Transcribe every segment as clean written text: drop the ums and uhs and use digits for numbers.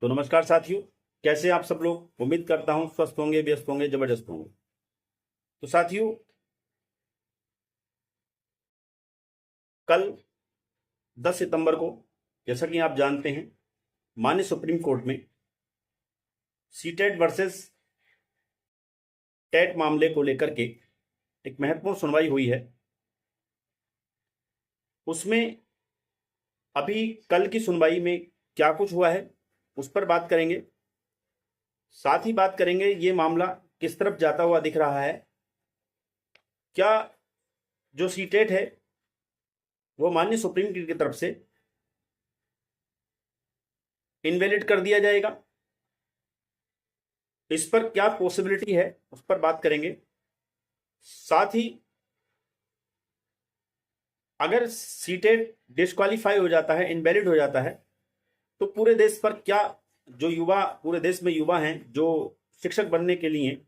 तो नमस्कार साथियों, कैसे आप सब लोग। उम्मीद करता हूं स्वस्थ होंगे, व्यस्त होंगे, जबरदस्त होंगे। तो साथियों, कल 10 सितंबर को, जैसा कि आप जानते हैं, माननीय सुप्रीम कोर्ट में सीटेट वर्सेस टेट मामले को लेकर के एक महत्वपूर्ण सुनवाई हुई है। उसमें अभी कल की सुनवाई में क्या कुछ हुआ है उस पर बात करेंगे। साथ ही बात करेंगे ये मामला किस तरफ जाता हुआ दिख रहा है। क्या जो सीटेट है वो माननीय सुप्रीम कोर्ट की तरफ से इनवैलिड कर दिया जाएगा, इस पर क्या पॉसिबिलिटी है उस पर बात करेंगे। साथ ही अगर सीटेट डिस्क्वालीफाई हो जाता है, इनवैलिड हो जाता है, तो पूरे देश पर क्या, जो युवा, पूरे देश में युवा हैं जो शिक्षक बनने के लिए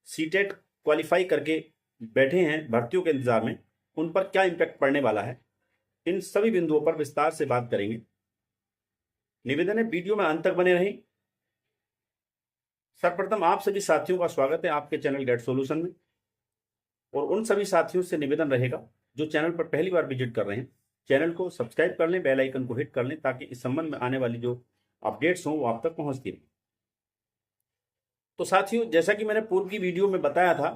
सीटेट क्वालिफाई करके बैठे हैं भर्तियों के इंतजार में, उन पर क्या इम्पैक्ट पड़ने वाला है। इन सभी बिंदुओं पर विस्तार से बात करेंगे। निवेदन है वीडियो में अंत तक बने रहें। सर्वप्रथम आप सभी साथियों का स्वागत है आपके चैनल गेट सॉल्यूशन में, और उन सभी साथियों से निवेदन रहेगा जो चैनल पर पहली बार विजिट कर रहे हैं, चैनल को सब्सक्राइब कर लें, बेल आइकन को हिट कर लें, ताकि इस संबंध में आने वाली जो अपडेट्स हों वो आप तक पहुंचती रहे। तो साथियों, जैसा कि मैंने पूर्व की वीडियो में बताया था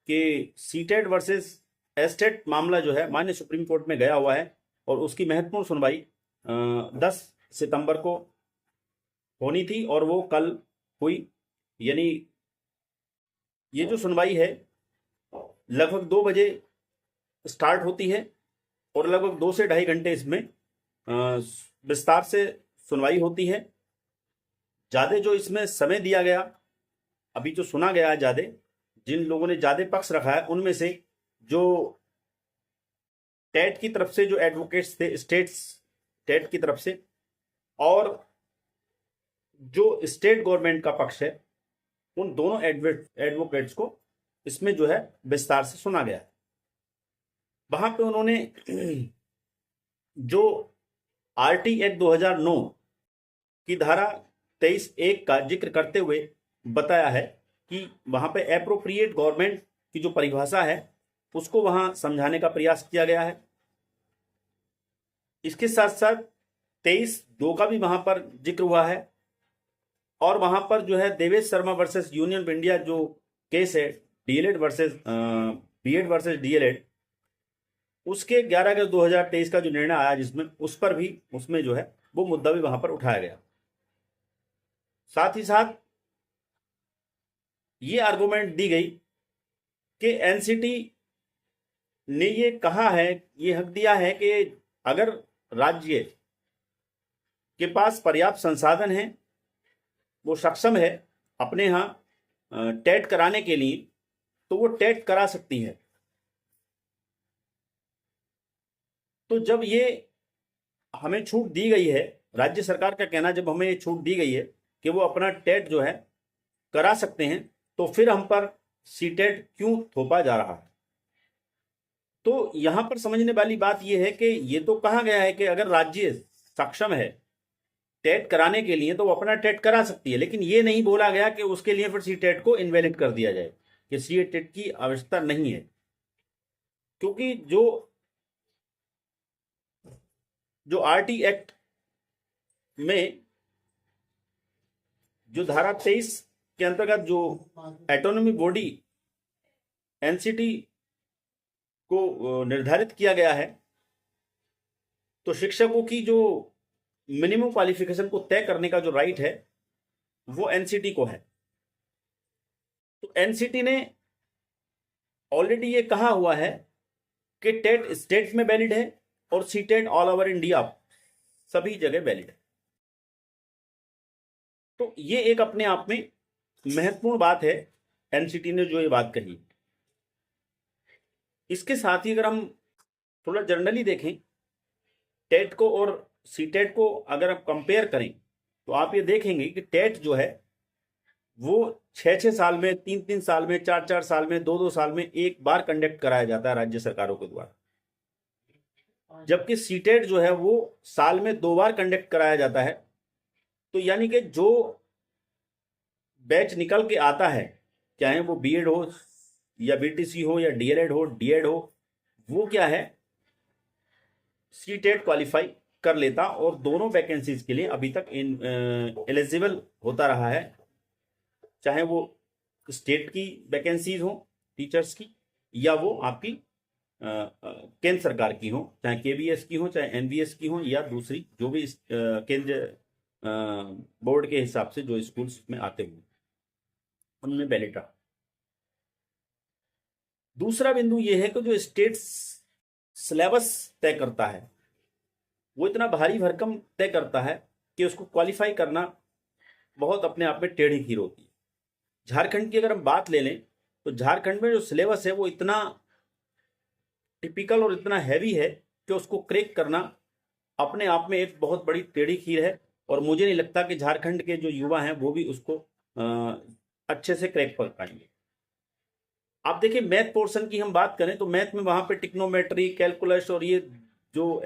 कि सीटेट वर्सेस एस्टेट मामला जो है माननीय सुप्रीम कोर्ट में गया हुआ है, और उसकी महत्वपूर्ण सुनवाई 10 सितंबर को होनी थी और वो कल हुई। यानी ये जो सुनवाई है लगभग 2 बजे स्टार्ट होती है और लगभग 2 से 2.5 घंटे इसमें विस्तार से सुनवाई होती है। ज़्यादा जो इसमें समय दिया गया, अभी जो सुना गया है, ज़्यादा जिन लोगों ने ज़्यादा पक्ष रखा है उनमें से जो टेट की तरफ से जो एडवोकेट्स थे, स्टेट्स टेट की तरफ से, और जो स्टेट गवर्नमेंट का पक्ष है, उन दोनों एडवोकेट्स को इसमें जो है विस्तार से सुना गया है। वहां पे उन्होंने जो आरटी एक्ट 2009 की धारा 23(1) का जिक्र करते हुए बताया है कि वहां पे एप्रोप्रिएट गवर्नमेंट की जो परिभाषा है उसको वहां समझाने का प्रयास किया गया है। इसके साथ साथ 23(2) का भी वहां पर जिक्र हुआ है, और वहां पर जो है Devesh Sharma versus union of India जो केस है, DElEd versus BEd versus DElEd, उसके 11 अगस्त 2023 का जो निर्णय आया, जिसमें उस पर भी, उसमें जो है वो मुद्दा भी वहां पर उठाया गया। साथ ही साथ ये आर्गुमेंट दी गई कि एनसीटी ने ये कहा है, ये हक दिया है कि अगर राज्य के पास पर्याप्त संसाधन है, वो सक्षम है अपने यहाँ टेट कराने के लिए, तो वो टेट करा सकती है। तो जब ये हमें छूट दी गई है, राज्य सरकार का कहना, जब हमें ये छूट दी गई है कि वो अपना टेट जो है करा सकते हैं, तो फिर हम पर सीटेट क्यों थोपा जा रहा है। तो यहां पर समझने वाली बात यह है कि ये तो कहा गया है कि अगर राज्य सक्षम है टेट कराने के लिए तो वो अपना टेट करा सकती है, लेकिन ये नहीं बोला गया कि उसके लिए फिर सीटेट को इनवैलिड कर दिया जाए, कि सीटेट की आवश्यकता नहीं है। क्योंकि जो आरटी एक्ट में जो धारा 23 के अंतर्गत जो ऑटोनॉमी बॉडी एनसीटी को निर्धारित किया गया है, तो शिक्षकों की जो मिनिमम क्वालिफिकेशन को तय करने का जो राइट है वो एनसीटी को है। तो एनसीटी ने ऑलरेडी ये कहा हुआ है कि टेट स्टेट में वैलिड है और सीटेट ऑल ओवर इंडिया सभी जगह वैलिड है। तो ये एक अपने आप में महत्वपूर्ण बात है, एनसीटी ने जो ये बात कही। इसके साथ ही अगर हम थोड़ा जनरली देखें टेट को और सीटेट को, अगर आप कंपेयर करें, तो आप ये देखेंगे कि टेट जो है वो 6-6 साल में, 3-3 साल में, 4-4 साल में, 2-2 साल में एक बार कंडक्ट कराया जाता है राज्य सरकारों के द्वारा, जबकि सीटेट जो है वो साल में 2 बार कंडक्ट कराया जाता है तो यानी कि जो बैच निकल के आता है, चाहे वो बीएड हो या बीटीसी हो या डीएलएड हो, डीएड हो, वो क्या है, सीटेट क्वालिफाई कर लेता और दोनों वैकेंसीज के लिए अभी तक एलिजिबल होता रहा है, चाहे वो स्टेट की वैकेंसीज हो टीचर्स की या वो आपकी केंद्र सरकार की हो, चाहे केबीएस की हो, चाहे एनबीएस की हो या दूसरी जो भी केंद्र बोर्ड के हिसाब से जो स्कूल्स में आते हुए उनमें वैलिड रहा। दूसरा बिंदु यह है कि जो स्टेट सिलेबस तय करता है वो इतना भारी भरकम तय करता है कि उसको क्वालिफाई करना बहुत अपने आप में टेढ़ी खीर होती है। झारखंड की अगर हम बात ले लें तो झारखंड में जो सिलेबस है वो इतना टिपिकल और इतना हैवी है कि उसको क्रैक करना अपने आप में एक बहुत बड़ी टेढ़ी खीर है, और मुझे नहीं लगता कि झारखंड के जो युवा हैं वो भी उसको अच्छे से क्रैक कर पाएंगे। आप देखिए मैथ पोर्शन की हम बात करें तो मैथ में वहां पे टिक्नोमेट्री, कैलकुलस और ये जो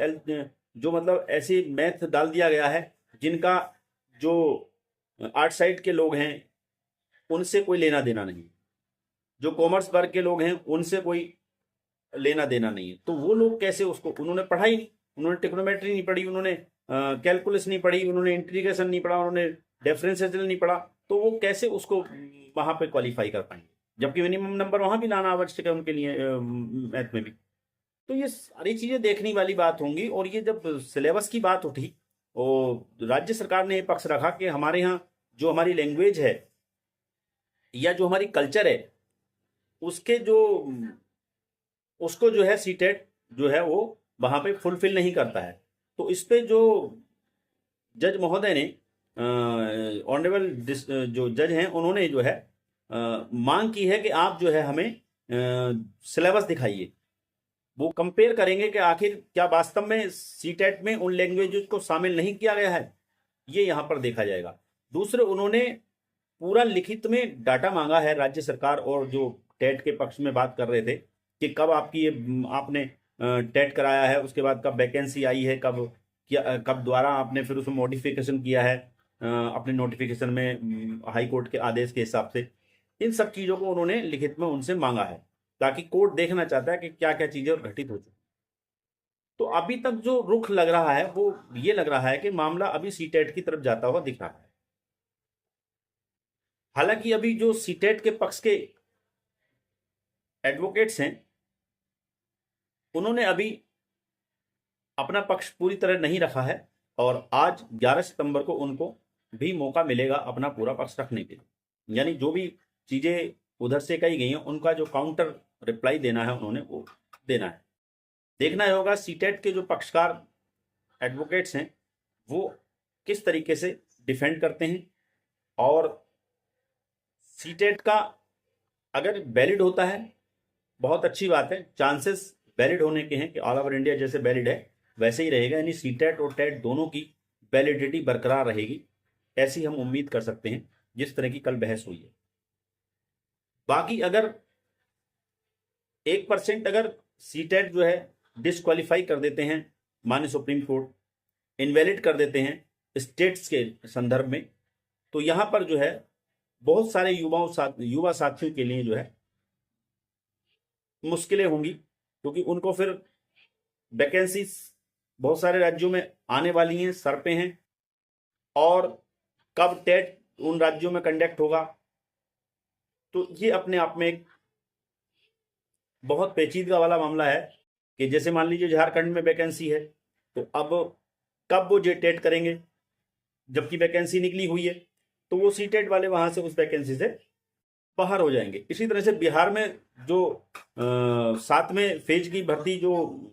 मतलब ऐसे मैथ डाल दिया गया है जिनका जो आर्ट साइड के लोग हैं उनसे कोई लेना देना नहीं, जो कॉमर्स वर्ग के लोग हैं उनसे कोई लेना देना नहीं है। तो वो लोग कैसे उसको, उन्होंने पढ़ा ही नहीं, उन्होंने टिक्नोमेट्री नहीं पढ़ी, उन्होंने कैलकुलस नहीं पढ़ी, उन्होंने इंटीग्रेशन नहीं पढ़ा, उन्होंने डिफरेंशियल नहीं पढ़ा, तो वो कैसे उसको वहां पे क्वालिफाई कर पाएंगे, जबकि मिनिमम नंबर वहां भी लाना आवश्यक है उनके लिए मैथ में भी। तो ये सारी चीजें देखने वाली बात होंगी। और ये जब सिलेबस की बात उठी और राज्य सरकार ने ये पक्ष रखा कि हमारे यहाँ जो हमारी लैंग्वेज है या जो हमारी कल्चर है उसके जो उसको जो है सीटेट जो है वो वहां पे फुलफिल नहीं करता है, तो इस पे जो जज महोदय ने ऑनरेबल जो जज हैं उन्होंने जो है मांग की है कि आप जो है हमें सिलेबस दिखाइए। वो कंपेयर करेंगे कि आखिर क्या वास्तव में सीटेट में उन लैंग्वेजेस को शामिल नहीं किया गया है, ये यहाँ पर देखा जाएगा। दूसरे उन्होंने पूरा लिखित में डाटा मांगा है राज्य सरकार, और जो टेट के पक्ष में बात कर रहे थे कि कब आपकी ये आपने टेट कराया है, उसके बाद कब वैकेंसी आई है, कब द्वारा आपने फिर उसमें मॉडिफिकेशन किया है अपने नोटिफिकेशन में हाई कोर्ट के आदेश के हिसाब से। इन सब चीज़ों को उन्होंने लिखित में उनसे मांगा है ताकि कोर्ट देखना चाहता है कि क्या क्या चीज़ें घटित हो चुकी। तो अभी तक जो रुख लग रहा है वो ये लग रहा है कि मामला अभी सीटेट की तरफ जाता हुआ दिख रहा है। हालांकि अभी जो सीटेट के पक्ष के एडवोकेट्स हैं उन्होंने अभी अपना पक्ष पूरी तरह नहीं रखा है, और आज 11 सितंबर को उनको भी मौका मिलेगा अपना पूरा पक्ष रखने के लिए, यानी जो भी चीजें उधर से कही गई हैं उनका जो काउंटर रिप्लाई देना है उन्होंने वो देना है। देखना होगा सीटेट के जो पक्षकार एडवोकेट्स हैं वो किस तरीके से डिफेंड करते हैं, और सीटेट का अगर वैलिड होता है बहुत अच्छी बात है, चांसेस वैलिड होने के हैं कि ऑल ओवर इंडिया जैसे वैलिड है वैसे ही रहेगा, यानी सीटेट और टेट दोनों की वैलिडिटी बरकरार रहेगी, ऐसी हम उम्मीद कर सकते हैं जिस तरह की कल बहस हुई है। बाकी अगर 1% अगर सीटेट जो है डिस्क्वालीफाई कर देते हैं माननीय सुप्रीम कोर्ट, इनवैलिड कर देते हैं स्टेट्स के संदर्भ में, तो यहां पर जो है बहुत सारे युवा साथियों के लिए जो है मुश्किलें होंगी, क्योंकि उनको फिर वैकेंसी बहुत सारे राज्यों में आने वाली हैं, सर पे हैं, और कब टेट उन राज्यों में कंडक्ट होगा, तो ये अपने आप में एक बहुत पेचीदगी वाला मामला है कि जैसे मान लीजिए झारखंड में वैकेंसी है तो अब कब वो जे टेट करेंगे, जबकि वैकेंसी निकली हुई है, तो वो सी टेट वाले वहां से उस वैकेंसी से बाहर हो जाएंगे। इसी तरह से बिहार में जो 7वें फेज की भर्ती जो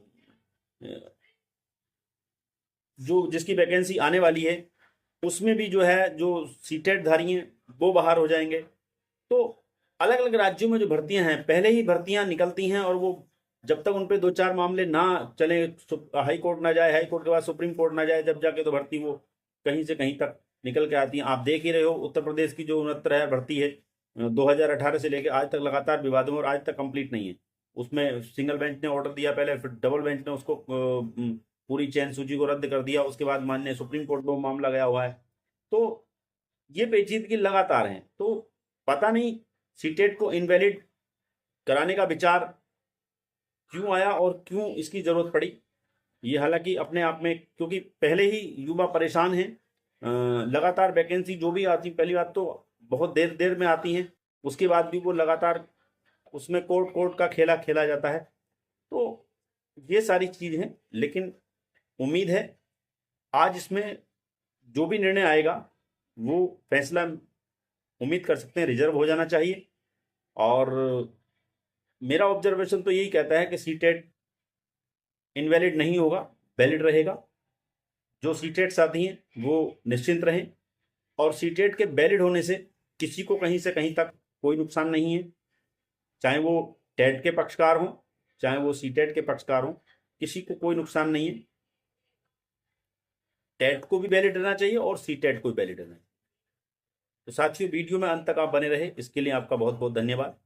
जिसकी वैकेंसी आने वाली है उसमें भी जो है जो सीटेट धारी हैं वो बाहर हो जाएंगे। तो अलग अलग राज्यों में जो भर्तियां हैं पहले ही भर्तियां निकलती हैं, और वो जब तक उन पे 2-4 मामले ना चले, हाई कोर्ट ना जाए, हाई कोर्ट के बाद सुप्रीम कोर्ट ना जाए, जब जाके तो भर्ती वो कहीं से कहीं तक निकल के आती है। आप देख ही रहे हो उत्तर प्रदेश की जो 69 भर्ती है 2018 से लेकर आज तक लगातार विवादों में, और आज तक कंप्लीट नहीं है। उसमें सिंगल बेंच ने ऑर्डर दिया पहले, फिर डबल बेंच ने उसको पूरी चयन सूची को रद्द कर दिया, उसके बाद माननीय सुप्रीम कोर्ट में वो मामला गया हुआ है। तो ये पेचीदगी लगातार है। तो पता नहीं सीटेट को इनवैलिड कराने का विचार क्यों आया और क्यों इसकी जरूरत पड़ी। ये हालांकि अपने आप में, क्योंकि पहले ही युवा परेशान हैं, लगातार वैकेंसी जो भी आती, पहली बात तो बहुत देर देर में आती हैं, उसके बाद भी वो लगातार उसमें कोर्ट कोर्ट का खेला खेला जाता है। तो ये सारी चीज़ हैं, लेकिन उम्मीद है आज इसमें जो भी निर्णय आएगा वो फैसला उम्मीद कर सकते हैं रिजर्व हो जाना चाहिए। और मेरा ऑब्जर्वेशन तो यही कहता है कि सीटेट इनवैलिड नहीं होगा, वैलिड रहेगा। जो सीटेट साथी हैं वो निश्चिंत रहें, और सीटेट के वैलिड होने से किसी को कहीं से कहीं तक कोई नुकसान नहीं है, चाहे वो टेट के पक्षकार हों चाहे वो सीटेट के पक्षकार हों, किसी को कोई नुकसान नहीं है। टेट को भी वैलिड रहना चाहिए और सीटेट को भी वैलिड रहना चाहिए। तो साथियों, वीडियो में अंत तक आप बने रहे, इसके लिए आपका बहुत बहुत धन्यवाद।